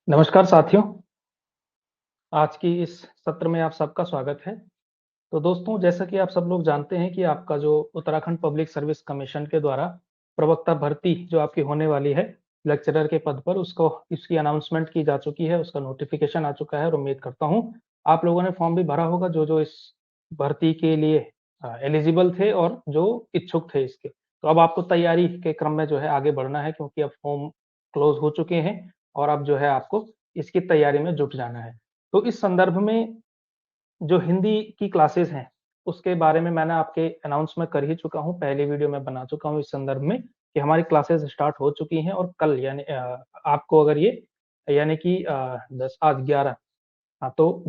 नमस्कार साथियों, आज की इस सत्र में आप सबका स्वागत है। तो दोस्तों, जैसा कि आप सब लोग जानते हैं कि आपका जो उत्तराखंड पब्लिक सर्विस कमीशन के द्वारा प्रवक्ता भर्ती जो आपकी होने वाली है, लेक्चरर के पद पर उसको इसकी अनाउंसमेंट की जा चुकी है, उसका नोटिफ़िकेशन आ चुका है और उम्मीद करता हूँ, आप लोगों ने फॉर्म भी भरा होगा जो-जो इस भर्ती के लिए एलिजिबल थे और जो इच्छुक थे इसके। तो अब आपको तैयारी के क्रम में जो है आगे बढ़ना है क्योंकि अब फॉर्म क्लोज़ हो चुके हैं और अब जो है आपको इसकी तैयारी में जुट जाना है। तो इस संदर्भ में जो हिंदी की क्लासेस हैं, उसके बारे में मैंने आपके अनाउंस मैं कर ही चुका हूँ, पहली वीडियो मैं बना चुका हूँ इस संदर्भ में कि हमारी क्लासेस स्टार्ट हो चुकी हैं और कल यानी आपको अगर ये यानी कि 10 आज 11 हाँ, तो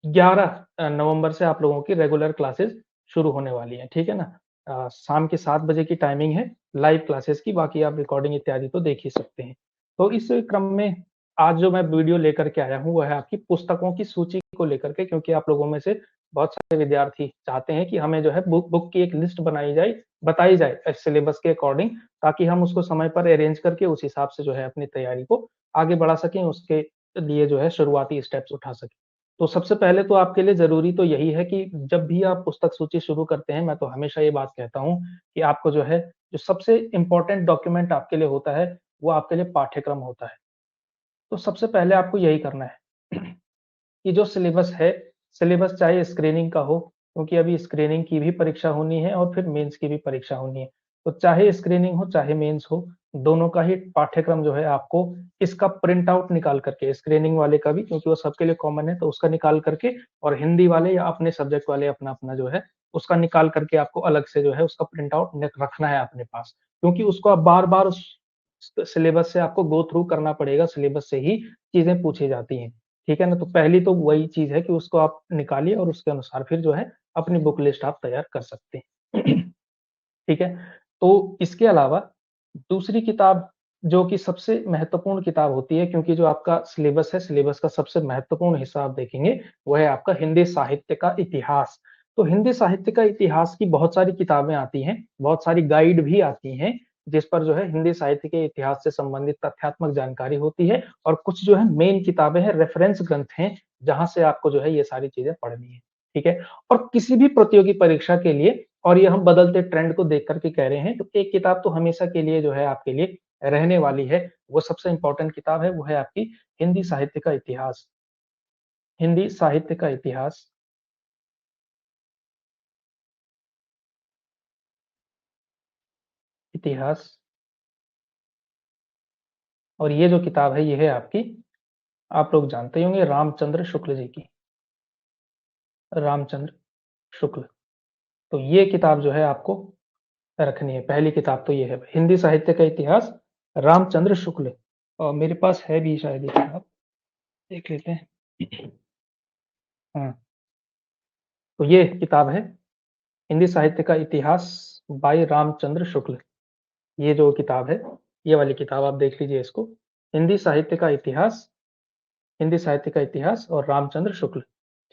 11 नवंबर से आप लोगों की रेगुलर क्लासेस शुरू होने वाली हैं, ठीक है ना? शाम के 7 बजे की टाइमिंग है लाइव क्लासेस की, बाकी आप रिकॉर्डिंग इत्यादि तो देख ही सकते हैं। तो इस क्रम में आज जो मैं वीडियो लेकर के आया हूँ, वह है आपकी पुस्तकों की सूची को लेकर के क्योंकि आप लोगों में से बहुत सारे विद्यार्थी चाहते हैं कि हमें जो है बुक की एक लिस्ट बताई जाए सिलेबस के अकॉर्डिंग ताकि हम उसको समय पर अरेंज करके उस हिसाब से जो है अपनी तैयारी को आगे बढ़ा सकें, उसके लिए जो है शुरुआती स्टेप्स उठा सकें। तो सबसे पहले तो आपके लिए ज़रूरी तो यही है कि जब भी आप पुस्तक सूची शुरू करते हैं, मैं तो हमेशा ये बात कहता हूँ कि आपको जो है, जो सबसे इम्पोर्टेंट डॉक्यूमेंट आपके लिए होता है, वो आपके लिए पाठ्यक्रम होता है। तो सबसे पहले आपको यही करना है कि जो सिलेबस है, सिलेबस चाहे स्क्रीनिंग का हो, क्योंकि अभी स्क्रीनिंग की भी परीक्षा होनी है और फिर मेंस की भी परीक्षा होनी है। तो चाहे स्क्रीनिंग हो, चाहे मेंस हो, दोनों का ही पाठ्यक्रम जो है आपको इसका प्रिंट आउट निकाल करके स्क्रीनिंग वाले का भी क्योंकि वो सबके लिए कॉमन है, तो उसका निकाल करके और हिंदी वाले या अपने सब्जेक्ट वाले अपना-अपना जो है, उसका निकाल करके आपको अलग से जो है उसका प्रिंट आउट न रखना है अपने पास। क्योंकि उसको आप बार-बार उस सिलेबस से आपको गो थ्रू करना पड़ेगा, सिलेबस से ही चीज़ें पूछी जाती हैं। ठीक है ना? तो पहली तो वही चीज़ है कि उसको आप निकालिए और उसके अनुसार फिर जो है अपनी बुक लिस्ट आप तैयार कर सकते हैं। ठीक है? तो इसके अलावा दूसरी किताब जो कि सबसे महत्वपूर्ण किताब होती है क्योंकि जो आपका सिलेबस है, सिलेबस का सबसे महत्वपूर्ण हिस्सा आप देखेंगे, वो है आपका हिंदी साहित्य का इतिहास। तो हिंदी साहित्य का इतिहास की बहुत सारी किताबें आती हैं, बहुत सारी गाइड भी आती हैं, जिस पर जो है हिंदी साहित्य के इतिहास से संबंधित तथ्यात्मक जानकारी होती है और कुछ जो है मेन किताबें हैं, रेफरेंस ग्रंथ हैं, जहाँ से आपको जो है ये सारी चीज़ें पढ़नी है। ठीक है? और किसी भी प्रतियोगी परीक्षा के लिए और ये हम बदलते ट्रेंड को देख कर के कह रहे हैं, तो एक किताब तो हमेशा के लिए जो है आपके लिए रहने वाली है, वो सबसे इम्पोर्टेंट किताब है, वो है आपकी हिंदी साहित्य का इतिहास। हिंदी साहित्य का इतिहास इतिहास और ये जो किताब है, ये है आपकी आप लोग जानते ही होंगे रामचंद्र शुक्ल जी की, रामचंद्र शुक्ल। तो ये किताब जो है आपको रखनी है, पहली किताब तो ये है, हिंदी साहित्य का इतिहास, रामचंद्र शुक्ल और मेरे पास है भी शायद ये किताब, देख लेते हैं। हाँ, तो ये किताब है हिंदी साहित्य का इतिहास बाय रामचंद्र शुक्ल। ये जो किताब है, ये वाली किताब आप देख लीजिए इसको। हिंदी साहित्य का इतिहास हिंदी साहित्य का इतिहास और रामचंद्र शुक्ल,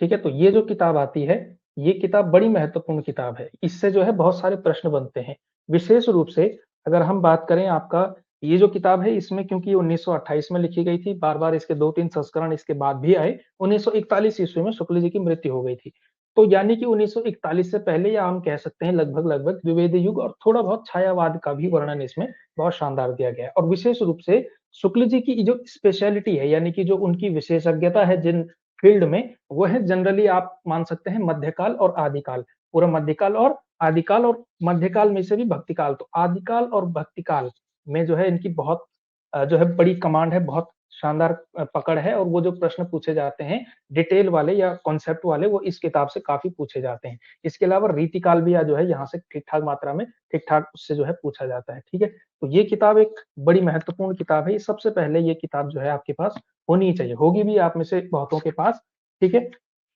ठीक है? तो ये जो किताब आती है, ये किताब बड़ी महत्वपूर्ण किताब है। इससे जो है बहुत सारे प्रश्न बनते हैं। विशेष रूप से अगर हम बात करें आपका ये जो किताब है इसमें क्योंकि 1928 में लिखी गई थी, बार-बार इसके 2-3 संस्करण इसके बाद भी आए। 1941 ईस्वी में शुक्ल जी की मृत्यु हो गई थी। तो यानी कि 1941 से पहले या हम कह सकते हैं लगभग-लगभग द्विवेदी युग और थोड़ा बहुत छायावाद का भी वर्णन इसमें बहुत शानदार दिया गया है और विशेष रूप से शुक्ल जी की जो स्पेशलिटी है यानी कि जो उनकी विशेषज्ञता है जिन फील्ड में, वो है जनरली आप मान सकते हैं मध्यकाल और आदिकाल। पूरा मध्यकाल और आदिकाल और मध्यकाल में से भी भक्तिकाल। तो आदिकाल और भक्तिकाल में जो है इनकी बहुत जो है बड़ी कमांड है, बहुत शानदार पकड़ है और वो जो प्रश्न पूछे जाते हैं, डिटेल वाले या कॉन्सेप्ट वाले वो इस किताब से काफ़ी पूछे जाते हैं। इसके अलावा रीतिकाल भी जो है यहाँ से ठीक-ठाक मात्रा में, ठीक-ठाक उससे जो है पूछा जाता है, ठीक है? तो ये किताब एक बड़ी महत्वपूर्ण किताब है। ये सबसे पहले ये किताब जो है आपके पास होनी ही चाहिए, होगी भी आप में से बहुतों के पास, ठीक है?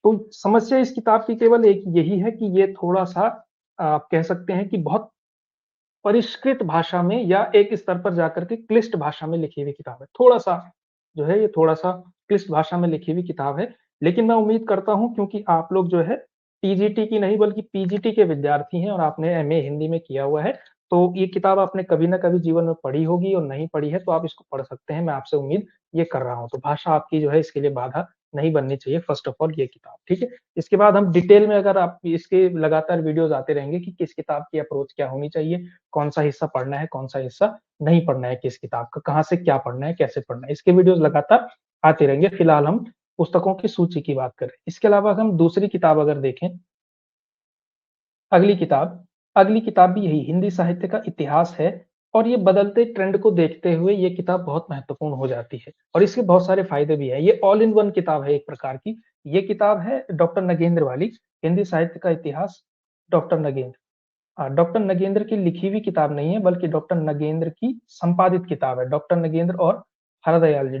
तो समस्या इस किताब की केवल एक यही है कि ये थोड़ा-सा आप कह सकते हैं कि बहुत परिष्कृत भाषा में या एक स्तर पर जाकर के क्लिष्ट भाषा में लिखी हुई किताब है। थोड़ा-सा जो है ये थोड़ा-सा क्लिष्ट भाषा में लिखी हुई किताब है। लेकिन मैं उम्मीद करता हूँ क्योंकि आप लोग जो है टीजीटी की नहीं बल्कि पीजीटी के विद्यार्थी हैं और आपने एमए हिंदी में किया हुआ है, तो ये किताब आपने कभी ना कभी जीवन में पढ़ी होगी और नहीं पढ़ी है तो आप इसको पढ़ सकते हैं, मैं आपसे उम्मीद ये कर रहा हूँ। तो भाषा आपकी जो है इसके लिए बाधा नहीं बननी चाहिए फर्स्ट ऑफ ऑल ये किताब, ठीक है? इसके बाद हम डिटेल में अगर आप इसके लगातार वीडियोज़ आते रहेंगे कि किस किताब की अप्रोच क्या होनी चाहिए, कौन-सा हिस्सा पढ़ना है, कौन-सा हिस्सा नहीं पढ़ना है किस किताब का, कहाँ से क्या पढ़ना है, कैसे पढ़ना है, इसके वीडियोज़ लगातार आते रहेंगे। फिलहाल हम पुस्तकों की सूची की बात करें। इसके अलावा अगर हम दूसरी किताब अगर देखें, अगली किताब अगली किताब भी यही हिंदी साहित्य का इतिहास है और ये बदलते ट्रेंड को देखते हुए ये किताब बहुत महत्वपूर्ण हो जाती है और इसके बहुत सारे फ़ायदे भी हैं। ये ऑल इन वन किताब है एक प्रकार की। ये किताब है डॉक्टर नगेंद्र वाली, हिंदी साहित्य का इतिहास डॉक्टर नगेंद्र। डॉक्टर नगेंद्र की लिखी हुई किताब नहीं है बल्कि डॉक्टर नगेंद्र की संपादित किताब है। डॉक्टर नगेंद्र और हरदयाल जी,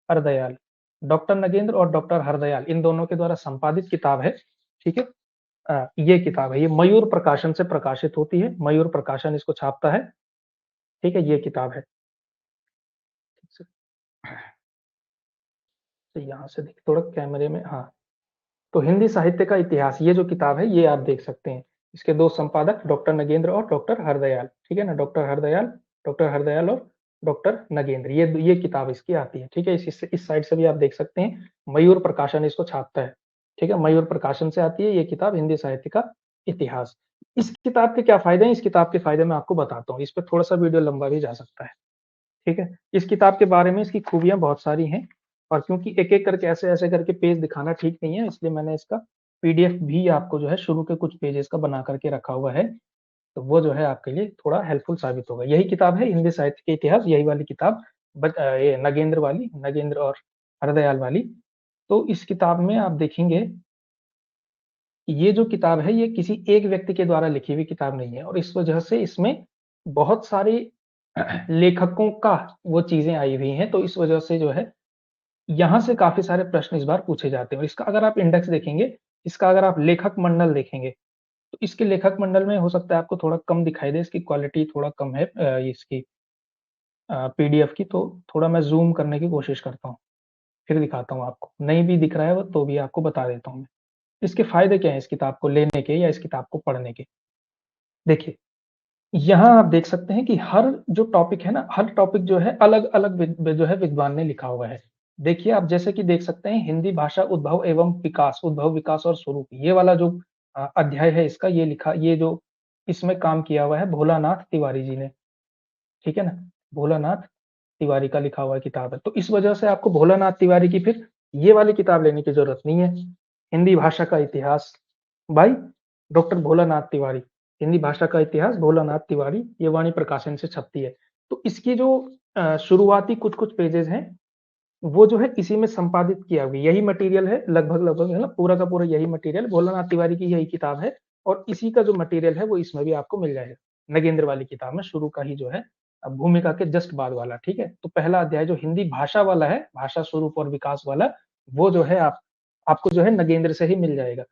हरदयाल। डॉक्टर नगेंद्र और डॉक्टर हरदयाल इन दोनों के द्वारा संपादित किताब है, ठीक है? ये किताब है, ये मयूर प्रकाशन से प्रकाशित होती है, मयूर प्रकाशन इसको छापता है, ठीक है? ये किताब है। तो यहाँ से देखिए थोड़ा कैमरे में हाँ, तो हिंदी साहित्य का इतिहास ये जो किताब है ये आप देख सकते हैं। इसके 2 संपादक डॉक्टर नगेंद्र और डॉक्टर हरदयाल, ठीक है ना? डॉक्टर हरदयाल और डॉक्टर नगेंद्र ये किताब इसकी आती है, ठीक है? इस साइड से भी आप देख सकते हैं, मयूर प्रकाशन इसको छापता है, ठीक है? मयूर प्रकाशन से आती है ये किताब हिंदी साहित्य का इतिहास। इस किताब के क्या फ़ायदे हैं? इस किताब के फ़ायदे मैं आपको बताता हूँ, इस पे थोड़ा-सा वीडियो लंबा भी जा सकता है। ठीक है? इस किताब के बारे में इसकी खूबियाँ बहुत सारी हैं और क्योंकि एक-एक करके ऐसे-ऐसे करके पेज दिखाना ठीक नहीं है, इसलिए मैंने इसका पीडीएफ भी आपको जो है शुरू के कुछ पेजेज़ का बना कर के रखा हुआ है, तो वो जो है आपके लिए थोड़ा हेल्पफुल साबित होगा। यही किताब है हिंदी साहित्य के इतिहास, यही वाली किताब ये नगेंद्र वाली, नगेंद्र और हरदयाल वाली। तो इस किताब में आप देखेंगे, ये जो किताब है ये किसी एक व्यक्ति के द्वारा लिखी हुई किताब नहीं है और इस वजह से इसमें बहुत सारे लेखकों का वो चीज़ें आई हुई हैं, तो इस वजह से जो है यहाँ से काफ़ी सारे प्रश्न इस बार पूछे जाते हैं और इसका अगर आप इंडेक्स देखेंगे, इसका अगर आप लेखक मंडल देखेंगे, तो इसके लेखक मंडल में हो सकता है आपको थोड़ा कम दिखाई दे, इसकी क्वालिटी थोड़ा कम है इसकी पीडीएफ की, तो थोड़ा मैं ज़ूम करने की कोशिश करता हूँ, फिर दिखाता हूँ आपको। नहीं भी दिख रहा है वो तो भी आपको बता देता हूँ मैं। इसके फ़ायदे क्या हैं इस किताब को लेने के या इस किताब को पढ़ने के? देखिए, यहाँ आप देख सकते हैं कि हर जो टॉपिक है ना, हर टॉपिक जो है अलग-अलग जो है विद्वान ने लिखा हुआ है। देखिए आप जैसे कि देख सकते हैं हिंदी भाषा उद्भव एवं विकास, उद्भव, विकास और स्वरूप ये वाला जो अध्याय है इसका ये जो इसमें काम किया हुआ है भोलानाथ तिवारी जी ने, ठीक है ना? भोलानाथ तिवारी का लिखा हुआ किताब है। तो इस वजह से आपको भोलानाथ तिवारी की फिर ये वाली किताब लेने की ज़रूरत नहीं है। हिंदी भाषा का इतिहास बाय डॉक्टर भोलानाथ तिवारी। हिंदी भाषा का इतिहास भोलानाथ तिवारी, ये वाणी प्रकाशन से छपती है। तो इसकी जो शुरुआती कुछ-कुछ पेजेज़ हैं, वो जो है इसी में संपादित किया हुआ है। यही मटीरियल है लगभग-लगभग है ना, पूरा का पूरा यही मटीरियल भोलानाथ तिवारी की यही किताब है और इसी का जो मटीरियल है वो इसमें भी आपको मिल जाएगा। नगेंद्र वाली किताब में शुरू का ही जो है भूमिका के जस्ट बाद वाला, ठीक है? तो पहला अध्याय जो हिंदी भाषा वाला है, भाषा स्वरूप और विकास वाला, वो जो है आपको जो है नगेंद्र से ही मिल जाएगा।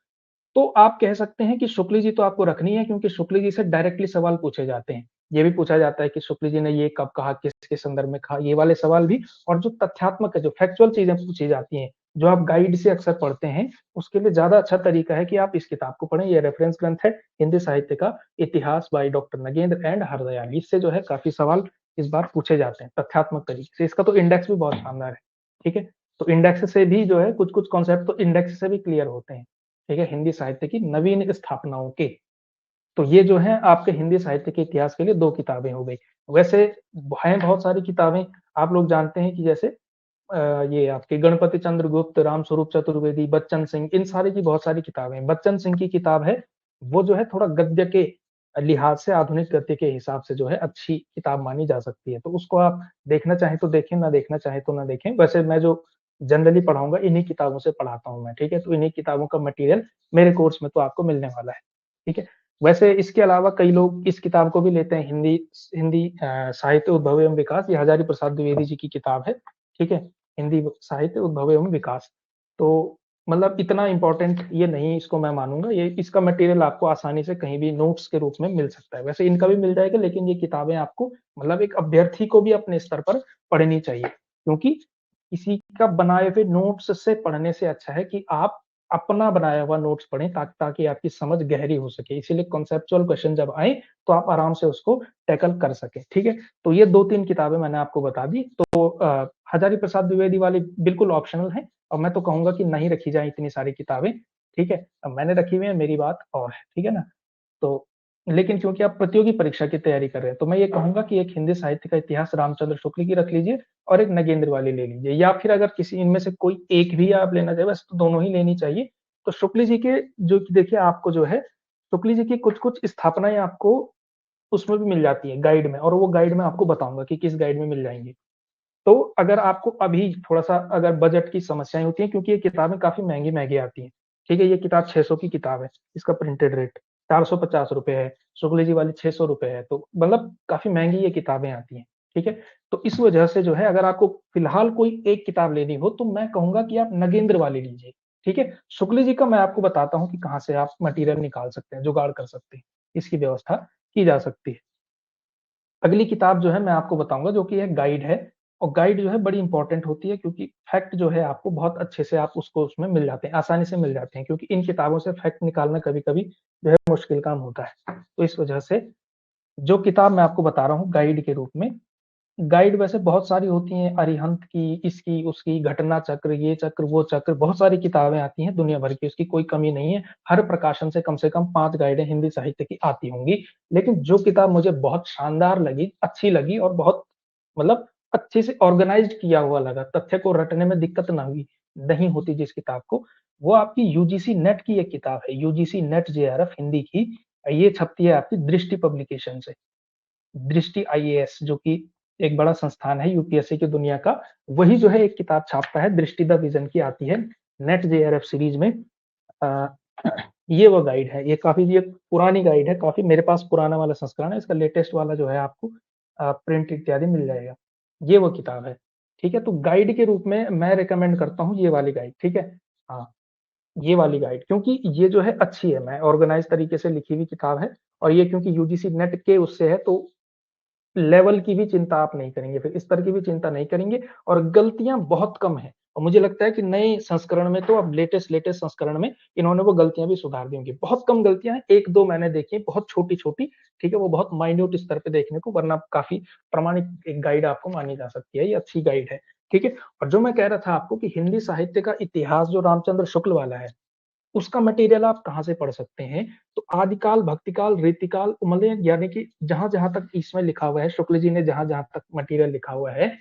तो आप कह सकते हैं कि शुक्ल जी तो आपको रखनी है क्योंकि शुक्ल जी से डायरेक्टली सवाल पूछे जाते हैं। ये भी पूछा जाता है कि शुक्ल जी ने ये कब कहा, किसके संदर्भ में कहा, ये वाले सवाल भी और जो तथ्यात्मक है, जो फैक्चुअल चीज़ें पूछी जाती हैं, जो आप गाइड से अक्सर पढ़ते हैं, उसके लिए ज़्यादा अच्छा तरीका है कि आप इस किताब को पढ़ें। ये रेफरेंस ग्रंथ है हिंदी साहित्य का इतिहास by doctor Nagendra and Hardayal. इससे जो है काफ़ी सवाल इस बार पूछे जाते हैं तथ्यात्मक तरीके से। इसका तो इंडेक्स भी बहुत शानदार है, ठीक है? तो इंडेक्स से भी जो है कुछ-कुछ कॉन्सेप्ट तो इंडेक्स से भी क्लियर होते हैं। ठीक है? हिंदी साहित्य की नवीन स्थापनाओं के। तो ये जो है आपके हिंदी साहित्य के इतिहास के लिए 2 किताबें हो गई। वैसे हैं बहुत सारी किताबें, आप लोग जानते हैं कि जैसे ये आपके गणपति चंद्र गुप्त, रामस्वरूप चतुर्वेदी, बच्चन सिंह इन सारे की बहुत सारी किताबें हैं। बच्चन सिंह की किताब है, वो जो है थोड़ा गद्य के लिहाज से आधुनिक गद्य के हिसाब से जो है अच्छी किताब मानी जा सकती है। तो उसको आप देखना चाहें तो देखें, ना देखना चाहें तो ना देखें। वैसे मैं जो जनरली पढ़ाऊँगा इन्हीं किताबों से पढ़ाता हूँ मैं, ठीक है? तो इन्हीं किताबों का मटीरियल मेरे कोर्स में तो आपको मिलने वाला है, ठीक है? वैसे इसके अलावा कई लोग इस किताब को भी लेते हैं हिंदी साहित्य उद्भव एवं विकास, ये हजारी प्रसाद द्विवेदी जी की किताब है, ठीक है? हिंदी साहित्य उद्भव एवं विकास। तो मतलब इतना इम्पोर्टेंट ये नहीं इसको मैं मानूँगा, ये इसका मटेरियल आपको आसानी से कहीं भी नोट्स के रूप में मिल सकता है। वैसे इनका भी मिल जाएगा लेकिन ये किताबें आपको मतलब एक अभ्यर्थी को भी अपने स्तर पर पढ़नी चाहिए, क्योंकि किसी का बनाए हुए नोट्स से पढ़ने से अच्छा है कि आप अपना बनाया हुआ नोट्स पढ़ें ताकि आपकी समझ गहरी हो सके। इसीलिए कॉन्सेप्चुअल क्वेश्चन जब आए तो आप आराम से उसको टैकल कर सकें, ठीक है? तो ये 2-3 किताबें मैंने आपको बता दी। तो हजारी प्रसाद द्विवेदी वाली बिल्कुल ऑप्शनल है और मैं तो कहूँगा कि नहीं रखी जाए इतनी सारी किताबें, ठीक है? अब मैंने रखी हुई है, मेरी बात और है, ठीक है ना? तो लेकिन क्योंकि आप प्रतियोगी परीक्षा की तैयारी कर रहे हैं, तो मैं ये कहूँगा कि एक हिंदी साहित्य का इतिहास रामचंद्र शुक्ल की रख लीजिए और एक नगेंद्र वाली ले लीजिए, या फिर अगर किसी इनमें से कोई एक भी आप लेना चाहें, वैसे तो दोनों ही लेनी चाहिए। तो शुक्ल जी के जो कि देखिए आपको जो है, शुक्ल जी की कुछ-कुछ स्थापनाएँ आपको उसमें भी मिल जाती है गाइड में, और वो गाइड मैं आपको बताऊँगा कि किस गाइड में मिल जाएँगी। तो अगर आपको अभी थोड़ा-सा अगर बजट की समस्याएँ होती हैं, क्योंकि ये किताबें काफ़ी महँगी-महँगी आती हैं, ठीक है? ये किताब 600 की किताब है, इसका प्रिंटेड रेट ₹450 है, शुक्ल जी वाली ₹600 है, तो मतलब काफ़ी महँगी ये किताबें आती हैं, ठीक है? तो इस वजह से जो है, अगर आपको फिलहाल कोई एक किताब लेनी हो, तो मैं कहूँगा कि आप नगेंद्र वाली लीजिए, ठीक है? शुक्ल जी का मैं आपको बताता हूँ कि कहाँ से आप मटीरियल निकाल सकते हैं, जुगाड़ कर सकते हैं, इसकी व्यवस्था की जा सकती है। अगली किताब जो है मैं आपको बताऊँगा, जो कि एक गाइड है, और गाइड जो है बड़ी इम्पोर्टेंट होती है, क्योंकि फैक्ट जो है आपको बहुत अच्छे से आप उसको उसमें मिल जाते हैं, आसानी से मिल जाते हैं, क्योंकि इन किताबों से फैक्ट निकालना कभी-कभी जो है मुश्किल काम होता है। तो इस वजह से जो किताब मैं आपको बता रहा हूँ गाइड के रूप में, गाइड वैसे बहुत सारी होती हैं, अरिहंत की, इसकी, उसकी, घटना चक्र, ये चक्र, वो चक्र, बहुत सारी किताबें आती हैं दुनिया भर की, उसकी कोई कमी नहीं है। हर प्रकाशन से कम 5 गाइडें हिंदी साहित्य की आती होंगी। लेकिन जो किताब मुझे बहुत शानदार लगी, अच्छी लगी और बहुत मतलब अच्छे से ऑर्गनाइज़्ड किया हुआ लगा, तथ्य को रटने में दिक्कत ना हुई नहीं होती जिस किताब को, वो आपकी यूजीसी नेट की एक किताब है, यूजीसी नेट जेआरएफ हिंदी की। ये छपती है आपकी दृष्टि पब्लिकेशन से। दृष्टि आईएएस, जो कि एक बड़ा संस्थान है यूपीएससी की दुनिया का, वही जो है एक किताब छापता है, दृष्टि द विजन की आती है नेट जेआरएफ सीरीज में। अ, ये वो गाइड है, ये पुरानी गाइड है काफ़ी, मेरे पास पुराना वाला संस्करण है, इसका लेटेस्ट वाला जो है आपको प्रिंट इत्यादि मिल जाएगा। ये वो किताब है, ठीक है? तो गाइड के रूप में मैं रिकमेंड करता हूँ ये वाली गाइड, ठीक है? हाँ, ये वाली गाइड, क्योंकि ये जो है अच्छी है, मैं ऑर्गनाइज़ तरीके से लिखी हुई किताब है, और ये क्योंकि यूजीसी नेट के उससे है, तो लेवल की भी चिंता आप नहीं करेंगे, फिर स्तर की भी चिंता नहीं करेंगे, और गलतियाँ बहुत कम हैं, और मुझे लगता है कि नए संस्करण में, तो अब लेटेस्ट संस्करण में इन्होंने वो गलतियाँ भी सुधार दी होंगी। बहुत कम गलतियाँ हैं, 1-2 मैंने देखी हैं, बहुत छोटी-छोटी, ठीक है? वो बहुत माइन्यूट स्तर पे देखने को, वरना काफ़ी प्रामाणिक एक गाइड आपको मानी जा सकती है, ये अच्छी गाइड है, ठीक है? और जो मैं कह रहा था आपको कि हिंदी साहित्य का इतिहास जो रामचंद्र शुक्ल वाला है, उसका मटेरियल आप कहाँ से पढ़ सकते हैं? तो आदिकाल, भक्तिकाल, रीतिकाल, उमले, यानी कि जहाँ-जहाँ तक इसमें लिखा हुआ है, शुक्ल जी ने जहाँ-जहाँ तक मटेरियल लिखा हुआ है,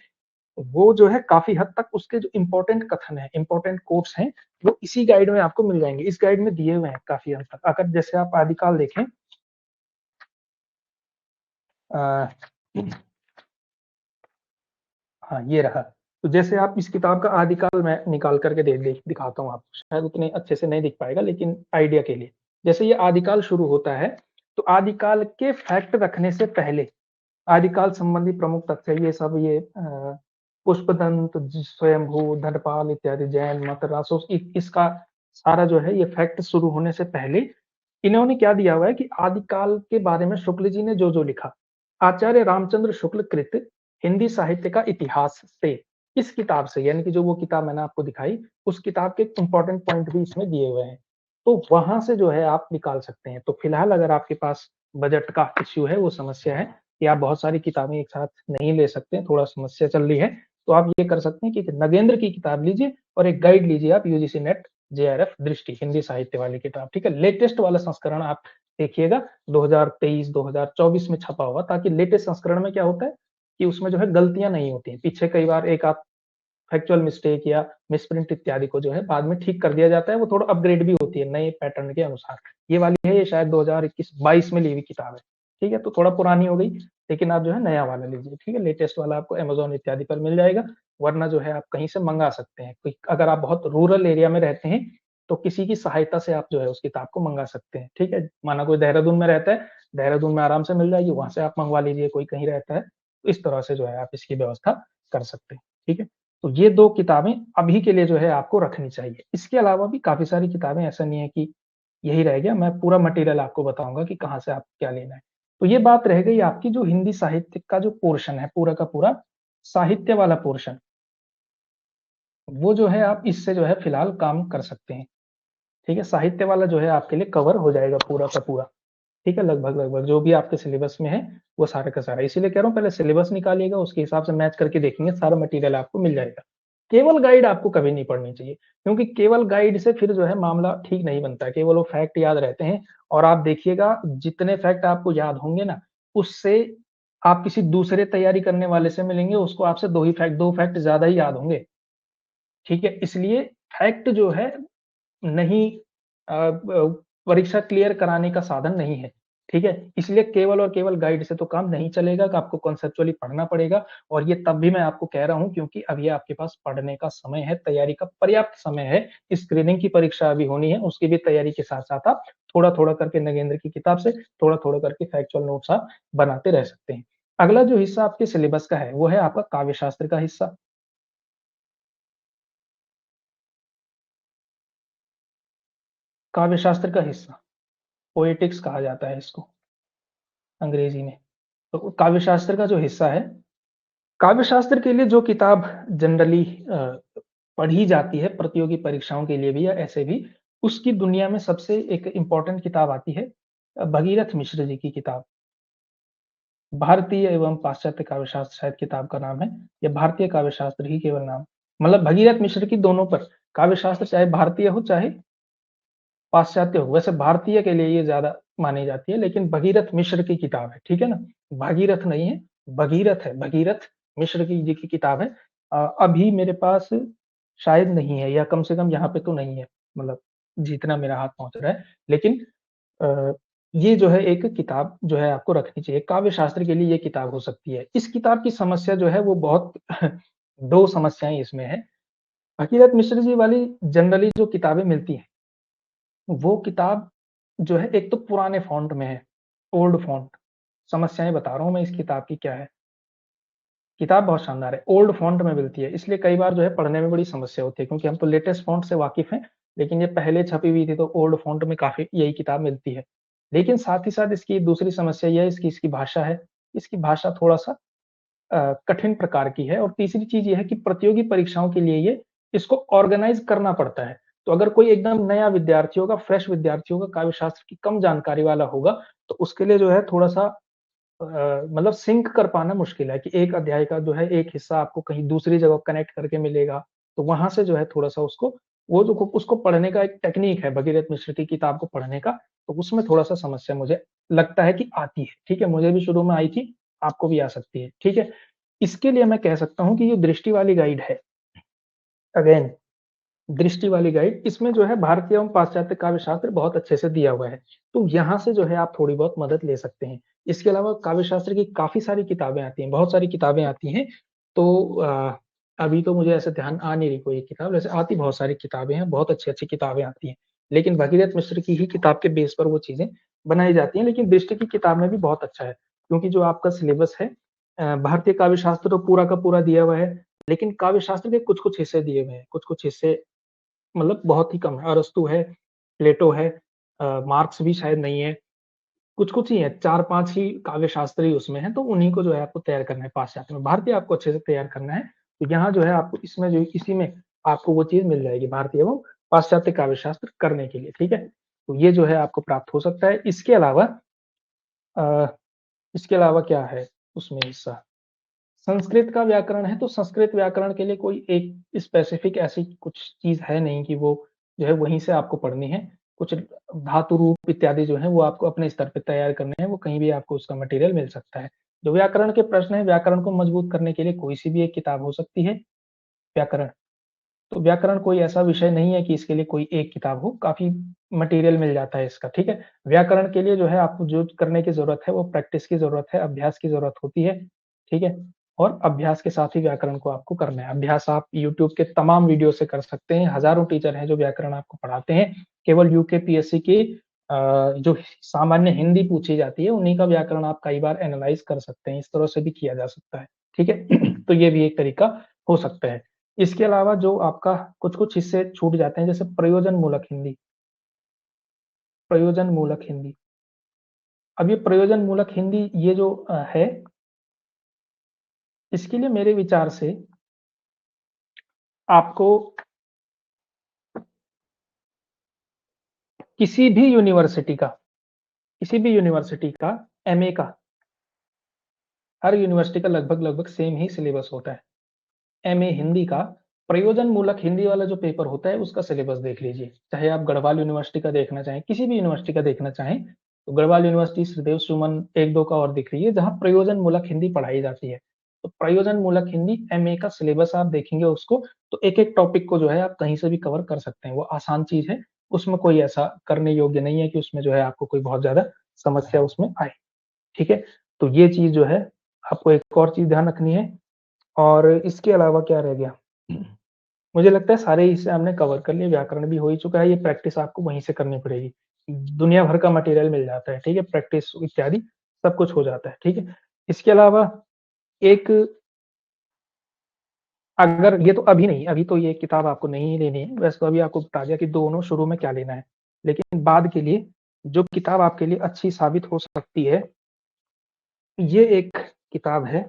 वो जो है काफ़ी हद तक उसके जो इम्पोर्टेंट कथन हैं, इम्पोर्टेंट कोट्स हैं, वो इसी गाइड में आपको मिल जाएँगे। इस गाइड में दिए हुए हैं काफ़ी हद तक। अगर जैसे आप आदिकाल देखें, अ, हाँ, ये रहा। तो जैसे आप इस किताब का आदिकाल मैं निकाल कर के दे दे दिखाता हूँ आपको। शायद उतने अच्छे से नहीं दिख पाएगा, लेकिन आइडिया के लिए। जैसे ये आदिकाल शुरू होता है, तो आदिकाल के फैक्ट रखने से पहले, आदिकाल संबंधी प्रमुख तथ्य ये सब, ये पुष्पदंत, स्वयंभू, धनपाल इत्यादि, जैन मत, रासोस, इसका सारा जो है ये फैक्ट शुरू होने से पहले इन्होंने क्या दिया हुआ है कि आदिकाल के बारे में शुक्ल जी ने जो-जो लिखा, आचार्य रामचंद्र शुक्ल कृत हिंदी साहित्य का इतिहास से, इस किताब से, यानी कि जो वो किताब मैंने आपको दिखाई, उस किताब के इम्पोर्टेंट पॉइंट भी इसमें दिए हुए हैं। तो वहाँ से जो है आप निकाल सकते हैं। तो फिलहाल अगर आपके पास बजट का इश्यू है, वो समस्या है कि आप बहुत सारी किताबें एक साथ नहीं ले सकते, थोड़ा समस्या चल रही है, तो आप ये कर सकते हैं कि एक नगेंद्र की किताब लीजिए और एक गाइड लीजिए आप, यूजीसी नेट जेआरएफ दृष्टि हिंदी साहित्य वाली किताब, ठीक है? लेटेस्ट वाला संस्करण आप देखिएगा, 2023, 2024 में छपा हुआ, ताकि लेटेस्ट संस्करण में क्या होता है कि उसमें जो है गलतियाँ नहीं होती हैं। पीछे कई बार एक आध फैक्चुअल मिस्टेक या मिसप्रिंट इत्यादि को जो है बाद में ठीक कर दिया जाता है, वो थोड़ा अपग्रेड भी होती है नए पैटर्न के अनुसार। ये वाली है, ये शायद 2021-22 में ली हुई किताब है, ठीक है? तो थोड़ा पुरानी हो गई, लेकिन आप जो है नया वाला लीजिए, ठीक है? लेटेस्ट वाला आपको अमेज़न इत्यादि पर मिल जाएगा, वरना जो है आप कहीं से मँगा सकते हैं। कोई अगर आप बहुत रूरल एरिया में रहते हैं, तो किसी की सहायता से आप जो है उस किताब को मँगा सकते हैं, ठीक है? माना कोई देहरादून में रहता है, देहरादून में आराम से मिल जाएगी, वहाँ से आप मँगवा लीजिए, कोई कहीं रहता है, तो इस तरह से जो है आप इसकी व्यवस्था कर सकते हैं, ठीक है? तो ये 2 किताबें अभी के लिए जो है आपको रखनी चाहिए। इसके अलावा भी काफ़ी सारी किताबें, ऐसा नहीं है कि यही रह गया, मैं पूरा मटेरियल आपको बताऊँगा कि कहाँ से आपको क्या लेना है। तो ये बात रह गई आपकी जो हिंदी साहित्य का जो पोर्शन है, पूरा का पूरा साहित्य वाला पोर्शन, वो जो है आप इससे जो है फिलहाल काम कर सकते हैं। ठीक है? साहित्य वाला जो है आपके लिए कवर हो जाएगा पूरा का पूरा। ठीक है? लगभग-लगभग जो भी आपके सिलेबस में है, वो सारा का सारा। इसीलिए कह रहा हूँ पहले सिलेबस निकालिएगा, उसके हिसाब से मैच करके देखेंगे, सारा मटेरियल आपको मिल जाएगा। केवल गाइड आपको कभी नहीं पढ़नी चाहिए, क्योंकि केवल गाइड से फिर जो है मामला ठीक नहीं बनता है। केवल वो फैक्ट याद रहते हैं और आप देखिएगा जितने फैक्ट आपको याद होंगे ना, उससे आप किसी दूसरे तैयारी करने वाले से मिलेंगे, उसको आपसे 2 फैक्ट ज़्यादा ही याद होंगे। ठीक है? इसलिए फैक्ट जो है नहीं परीक्षा क्लियर कराने का साधन नहीं है, ठीक है? इसलिए केवल और केवल गाइड से तो काम नहीं चलेगा कि आपको कॉन्सेप्चुअली पढ़ना पड़ेगा और ये तब भी मैं आपको कह रहा हूँ क्योंकि अभी आपके पास पढ़ने का समय है, तैयारी का पर्याप्त समय है। स्क्रीनिंग की परीक्षा अभी होनी है, उसकी भी तैयारी के साथ-साथ आप थोड़ा-थोड़ा करके नगेंद्र की किताब से थोड़ा-थोड़ा करके फैक्चुअल नोट्स आप बनाते रह सकते हैं। अगला जो हिस्सा आपके सिलेबस का है, वो है आपका काव्य शास्त्र का हिस्सा। काव्य शास्त्र का हिस्सा, पोएटिक्स कहा जाता है इसको अंग्रेजी में। तो काव्य शास्त्र का जो हिस्सा है, काव्य शास्त्र के लिए जो किताब जनरली पढ़ी जाती है प्रतियोगी परीक्षाओं के लिए भी या ऐसे भी, उसकी दुनिया में सबसे एक इम्पोर्टेंट किताब आती है भगीरथ मिश्र जी की किताब। भारतीय एवं पाश्चात्य काव्य शास्त्र शायद किताब का नाम है या भारतीय काव्य शास्त्र ही केवल नाम। मतलब भगीरथ मिश्र की दोनों पर काव्य शास्त्र चाहे भारतीय हो चाहे पाश्चात्य हो। वैसे भारतीय के लिए ये ज़्यादा मानी जाती है, लेकिन भगीरथ मिश्र की किताब है, ठीक है ना? भागीरथ नहीं है, भगीरथ है, भगीरथ मिश्र की जी की किताब है। अभी मेरे पास शायद नहीं है या कम से कम यहाँ पे तो नहीं है, मतलब जितना मेरा हाथ पहुँच रहा है। लेकिन अ, ये जो है एक किताब जो है आपको रखनी चाहिए, काव्य शास्त्र के लिए ये किताब हो सकती है। इस किताब की समस्या जो है वो बहुत 2 समस्याएँ इसमें हैं। भगीरथ मिश्र जी वाली जनरली जो किताबें मिलती हैं वो किताब जो है एक तो पुराने फ़ॉन्ट में है, ओल्ड फ़ॉन्ट। समस्याएँ बता रहा हूँ मैं इस किताब की क्या है। किताब बहुत शानदार है, ओल्ड फ़ॉन्ट में मिलती है, इसलिए कई बार जो है पढ़ने में बड़ी समस्या होती है क्योंकि हम तो लेटेस्ट फ़ॉन्ट से वाकिफ़ हैं, लेकिन ये पहले छपी हुई थी तो ओल्ड फ़ॉन्ट में काफ़ी यही किताब मिलती है। लेकिन साथ ही साथ इसकी दूसरी समस्या ये है इसकी इसकी भाषा है, इसकी भाषा थोड़ा-सा कठिन प्रकार की है और तीसरी चीज़ ये है कि प्रतियोगी परीक्षाओं के लिए ये इसको ऑर्गेनाइज़ करना पड़ता है। तो अगर कोई एकदम नया विद्यार्थी होगा, फ्रेश विद्यार्थी होगा, काव्य शास्त्र की कम जानकारी वाला होगा, तो उसके लिए जो है थोड़ा-सा मतलब सिंक कर पाना मुश्किल है कि एक अध्याय का जो है एक हिस्सा आपको कहीं दूसरी जगह कनेक्ट करके मिलेगा। तो वहाँ से जो है थोड़ा-सा उसको वो जो उसको पढ़ने का एक टेक्नीक है भगीरथ मिश्र की किताब को पढ़ने का, तो उसमें थोड़ा-सा समस्या मुझे लगता है कि आती है। ठीक है? मुझे भी शुरू में आई थी, आपको भी आ सकती है। ठीक है? इसके लिए मैं कह सकता हूँ कि ये दृष्टि वाली गाइड है, अगेन दृष्टि वाली गाइड, इसमें जो है भारतीय एवं पाश्चात्य काव्य शास्त्र बहुत अच्छे से दिया हुआ है। तो यहाँ से जो है आप थोड़ी बहुत मदद ले सकते हैं। इसके अलावा काव्य शास्त्र की काफ़ी सारी किताबें आती हैं, बहुत सारी किताबें आती हैं। तो अभी तो मुझे ऐसे ध्यान आ नहीं रही कोई एक किताब, वैसे आती बहुत सारी किताबें हैं, बहुत अच्छी-अच्छी किताबें आती हैं। लेकिन भगीरथ मिश्र की ही किताब के बेस पर वो चीज़ें बनाई जाती हैं, लेकिन दृष्टि की किताब में भी बहुत अच्छा है, क्योंकि जो आपका सिलेबस है भारतीय काव्य शास्त्र तो पूरा का पूरा दिया हुआ है, लेकिन काव्य शास्त्र के कुछ-कुछ हिस्से दिए हुए हैं, कुछ-कुछ हिस्से मतलब बहुत ही कम है, अरस्तू है, प्लेटो है मार्क्स भी शायद नहीं है, कुछ-कुछ ही है, 4-5 ही काव्य शास्त्र ही उसमें हैं, तो उन्हीं को जो है आपको तैयार करना है पाश्चात्य में। भारतीय आपको अच्छे से तैयार करना है, तो यहाँ जो है आपको इसमें जो इसी में आपको वो चीज़ मिल जाएगी, भारतीय एवं पाश्चात्य काव्य शास्त्र करने के लिए, ठीक है? तो ये जो है आपको प्राप्त हो सकता है। अ, इसके अलावा क्या है उसमें हिस्सा? संस्कृत का व्याकरण है, तो संस्कृत व्याकरण के लिए कोई एक स्पेसिफिक ऐसी कुछ चीज़ है नहीं कि वो जो है वहीं से आपको पढ़नी है। कुछ धातु रूप इत्यादि जो हैं वो आपको अपने स्तर पे तैयार करने हैं, वो कहीं भी आपको उसका मटेरियल मिल सकता है। जो व्याकरण के प्रश्न हैं, व्याकरण को मजबूत करने के लिए कोई-सी भी एक किताब हो सकती है, व्याकरण। तो व्याकरण कोई ऐसा विषय नहीं है कि इसके लिए कोई एक किताब हो, काफ़ी मटेरियल मिल जाता है इसका, ठीक है? व्याकरण के लिए जो है आपको जो करने की ज़रूरत है, वो प्रैक्टिस की ज़रूरत है, अभ्यास की ज़रूरत होती है, ठीक है? और अभ्यास के साथ ही व्याकरण को आपको करना है। अभ्यास आप यूट्यूब के तमाम वीडियो से कर सकते हैं, हज़ारों टीचर हैं जो व्याकरण आपको पढ़ाते हैं। केवल यूकेपीएससी की जो सामान्य हिंदी पूछी जाती है, उन्हीं का व्याकरण आप कई बार एनालाइज़ कर सकते हैं, इस तरह से भी किया जा सकता है, ठीक है? तो ये भी एक तरीका हो सकता है। इसके अलावा जो आपका कुछ-कुछ हिस्से छूट जाते हैं, जैसे प्रयोजन मूलक हिंदी। अब ये प्रयोजन मूलक हिंदी ये जो है, इसके लिए मेरे विचार से आपको किसी भी यूनिवर्सिटी का एमए का, हर यूनिवर्सिटी का लगभग सेम ही सिलेबस होता है। एमए हिंदी का प्रयोजन मूलक हिंदी वाला जो पेपर होता है उसका सिलेबस देख लीजिए। चाहे आप गढ़वाल यूनिवर्सिटी का देखना चाहें, किसी भी यूनिवर्सिटी का देखना चाहें, तो गढ़वाल यूनिवर्सिटी, श्रीदेव सुमन, 1-2 का और दिख रही है जहाँ प्रयोजन मूलक हिंदी पढ़ाई जाती है। तो प्रयोजन मूलक हिंदी एमए का सिलेबस आप देखेंगे उसको, तो एक-एक टॉपिक को जो है आप कहीं से भी कवर कर सकते हैं। वो आसान चीज़ है, उसमें कोई ऐसा करने योग्य नहीं है कि उसमें जो है आपको कोई बहुत ज़्यादा समस्या उसमें आए। ठीक है? तो ये चीज़ जो है आपको एक और चीज़ ध्यान रखनी है। और इसके अलावा क्या रह गया? मुझे लगता है सारे हिस्से हमने कवर कर लिए, व्याकरण भी हो ही चुका है, ये प्रैक्टिस आपको वहीं से करनी पड़ेगी। दुनिया भर का मटेरियल मिल जाता है, ठीक है? प्रैक्टिस इत्यादि सब कुछ हो जाता है, ठीक है? इसके अलावा एक, अगर ये तो अभी नहीं, अभी तो ये किताब आपको नहीं लेनी है, वैसे तो अभी आपको बता दिया कि दोनों शुरू में क्या लेना है। लेकिन बाद के लिए जो किताब आपके लिए अच्छी साबित हो सकती है, ये एक किताब है,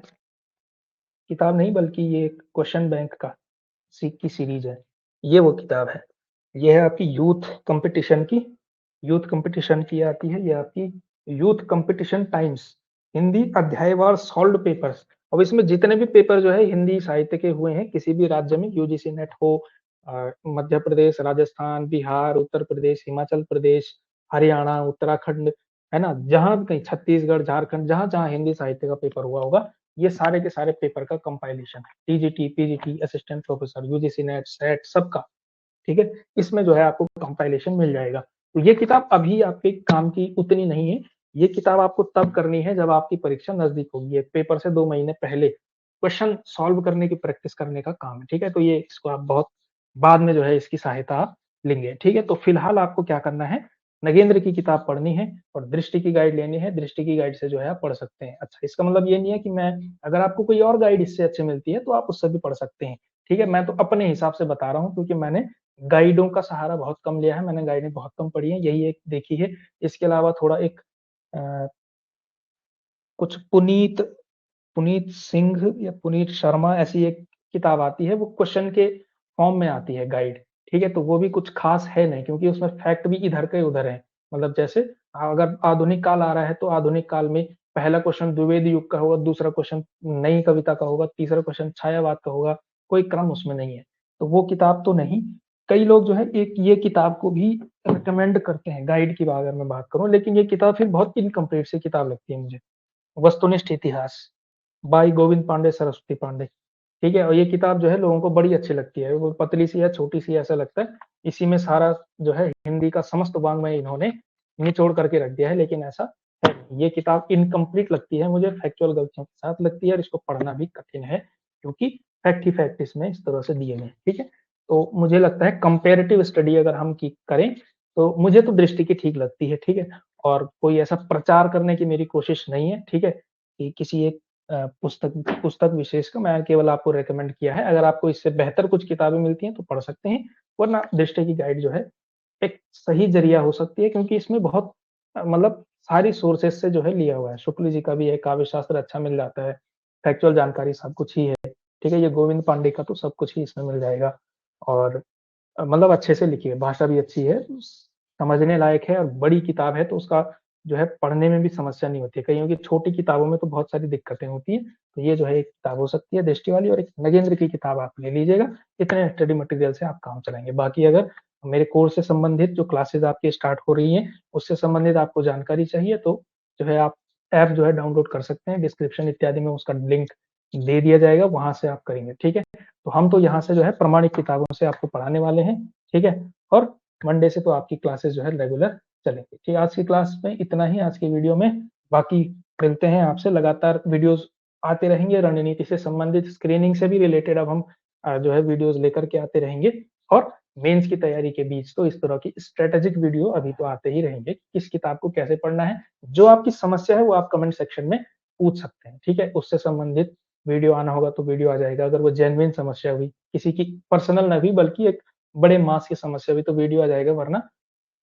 किताब नहीं बल्कि ये एक क्वेश्चन बैंक का की सीरीज़ है। ये वो किताब है। ये है आपकी यूथ कॉम्पिटिशन की आती है, ये आपकी यूथ कॉम्पिटिशन टाइम्स, हिंदी अध्यायवार सॉल्व्ड पेपर्स। अब इसमें जितने भी पेपर जो है हिंदी साहित्य के हुए हैं, किसी भी राज्य में यूजीसी नेट हो, मध्य प्रदेश, राजस्थान, बिहार, उत्तर प्रदेश, हिमाचल प्रदेश, हरियाणा, उत्तराखंड, है ना? जहाँ भी कहीं छत्तीसगढ़, झारखंड, जहाँ-जहाँ हिंदी साहित्य का पेपर हुआ होगा, ये सारे के सारे पेपर का कंपाइलेशन है। TGT, PGT, assistant professor, UGC net, set सबका, ठीक है? इसमें जो है आपको कंपाइलेशन मिल जाएगा। तो ये किताब अभी आपके काम की उतनी नहीं है, ये किताब आपको तब करनी है जब आपकी परीक्षा नज़दीक होगी। ये पेपर से 2 महीने पहले क्वेश्चन सॉल्व करने की प्रैक्टिस करने का काम है, ठीक है? तो ये इसको आप बहुत बाद में जो है इसकी सहायता आप लेंगे, ठीक है? तो फिलहाल आपको क्या करना है, नगेंद्र की किताब पढ़नी है और दृष्टि की गाइड लेनी है, दृष्टि की गाइड से जो है आप पढ़ सकते हैं। अच्छा, इसका मतलब ये नहीं है कि मैं, अगर आपको कोई और गाइड इससे अच्छी मिलती है, तो आप उससे भी पढ़ सकते हैं, ठीक है? मैं तो अपने हिसाब से बता रहा हूँ क्योंकि मैंने गाइडों का सहारा बहुत कम लिया है, मैंने गाइडें बहुत कम पढ़ी हैं, यही एक देखी है। इसके अलावा थोड़ा एक अ, कुछ पुनीत सिंह या पुनीत शर्मा ऐसी एक किताब आती है, वो क्वेश्चन के फॉर्म में आती है गाइड, ठीक है? तो वो भी कुछ खास है नहीं क्योंकि उसमें फैक्ट भी इधर के उधर हैं। मतलब जैसे अगर आधुनिक काल आ रहा है, तो आधुनिक काल में पहला क्वेश्चन द्विवेदी युग का होगा, दूसरा क्वेश्चन नई कविता का होगा, तीसरा क्वेश्चन छायावाद का होगा, कोई क्रम उसमें नहीं है। तो वो किताब तो नहीं, कई लोग जो है एक ये किताब को भी रिकमेंड करते हैं, गाइड की अगर मैं बात करूँ, लेकिन ये किताब फिर बहुत इनकम्प्लीट सी किताब लगती है मुझे। वस्तुनिष्ठ इतिहास बाय गोविंद पांडे, सरस्वती पांडे, ठीक है? और ये किताब जो है लोगों को बड़ी अच्छी लगती है, वो पतली-सी है, छोटी-सी है ऐसा लगता है, इसी में सारा जो है हिंदी का समस्त वाङ्मय इन्होंने निचोड़ करके रख दिया है, लेकिन ऐसा है नहीं। ये किताब इनकम्प्लीट लगती है मुझे, फैक्चुअल गलतियों के साथ लगती है और इसको पढ़ना भी कठिन है, क्योंकि फैक्ट ही फैक्ट इसमें इस तरह से दिए गए हैं, ठीक है? तो मुझे लगता है कंपैरेटिव स्टडी अगर हम की करें, तो मुझे तो दृष्टि की ठीक लगती है, ठीक है? और कोई ऐसा प्रचार करने की मेरी कोशिश नहीं है, ठीक है? कि किसी एक पुस्तक पुस्तक विशेष का मैं केवल आपको रिकमेंड किया है। अगर आपको इससे बेहतर कुछ किताबें मिलती हैं तो पढ़ सकते हैं, वरना दृष्टि की गाइड जो है एक सही ज़रिया हो सकती है क्योंकि इसमें बहुत मतलब सारी सोर्सेज़ से जो है लिया हुआ है। शुक्ल जी का भी है, काव्य शास्त्र अच्छा मिल जाता है, फैक्चुअल जानकारी सब कुछ ही है, ठीक है? ये गोविंद पांडे का तो सब कुछ ही इसमें मिल जाएगा और मतलब अच्छे से लिखी है, भाषा भी अच्छी है, समझने लायक है और बड़ी किताब है तो उसका जो है पढ़ने में भी समस्या नहीं होती है। कईयों की छोटी किताबों में तो बहुत सारी दिक्कतें होती हैं, तो ये जो है एक किताब हो सकती है दृष्टि वाली और एक नगेंद्र की किताब आप ले लीजिएगा, इतने स्टडी मटेरियल से आप काम चलाएँगे। बाकी अगर मेरे कोर्स से संबंधित जो क्लासेज़ आपकी स्टार्ट हो रही हैं, उससे संबंधित आपको जानकारी चाहिए तो जो है आप ऐप जो है डाउनलोड कर सकते हैं, डिस्क्रिप्शन इत्यादि में उसका लिंक दे दिया जाएगा, वहाँ से आप करेंगे, ठीक है? तो हम तो यहाँ से जो है प्रमाणित किताबों से आपको पढ़ाने वाले हैं, ठीक है? और मंडे से तो आपकी क्लासेस जो है रेगुलर चलेंगी। ठीक है, आज की क्लास में इतना ही आज की वीडियो में, बाकी मिलते हैं आपसे लगातार वीडियोज़ आते रहेंगे, रणनीति से संबंधित स्क्रीनिंग से भी रिलेटेड अब हम जो है वीडियोज़ लेकर के आते रहेंगे और मेंस की तैयारी के बीच तो इस तरह की स्ट्रैटेजिक वीडियो अभी तो आते ही रहेंगे, किस किताब को कैसे पढ़ना है, जो आपकी समस्या है वो आप कमेंट सेक्शन में पूछ सकते हैं, ठीक है? उससे संबंधित वीडियो आना होगा तो वीडियो आ जाएगा, अगर वो जेन्युइन समस्या हुई, किसी की पर्सनल ना हुई बल्कि एक बड़े मास की समस्या हुई तो वीडियो आ जाएगा, वरना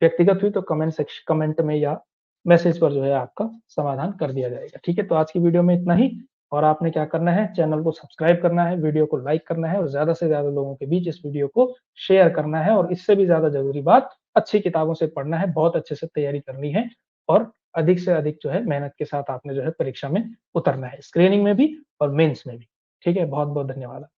व्यक्तिगत हुई तो कमेंट में या मैसेज पर जो है आपका समाधान कर दिया जाएगा, ठीक है? तो आज की वीडियो में इतना ही और आपने क्या करना है, चैनल को सब्सक्राइब करना है, वीडियो को लाइक करना है और ज़्यादा से ज़्यादा लोगों के बीच इस वीडियो को शेयर करना है और इससे भी ज़्यादा ज़रूरी बात अच्छी किताबों से पढ़ना है, बहुत अच्छे से तैयारी करनी है और अधिक से अधिक जो है मेहनत के साथ आपने जो है परीक्षा में उतरना है, स्क्रीनिंग में भी और मेंस में भी। ठीक है? बहुत-बहुत धन्यवाद।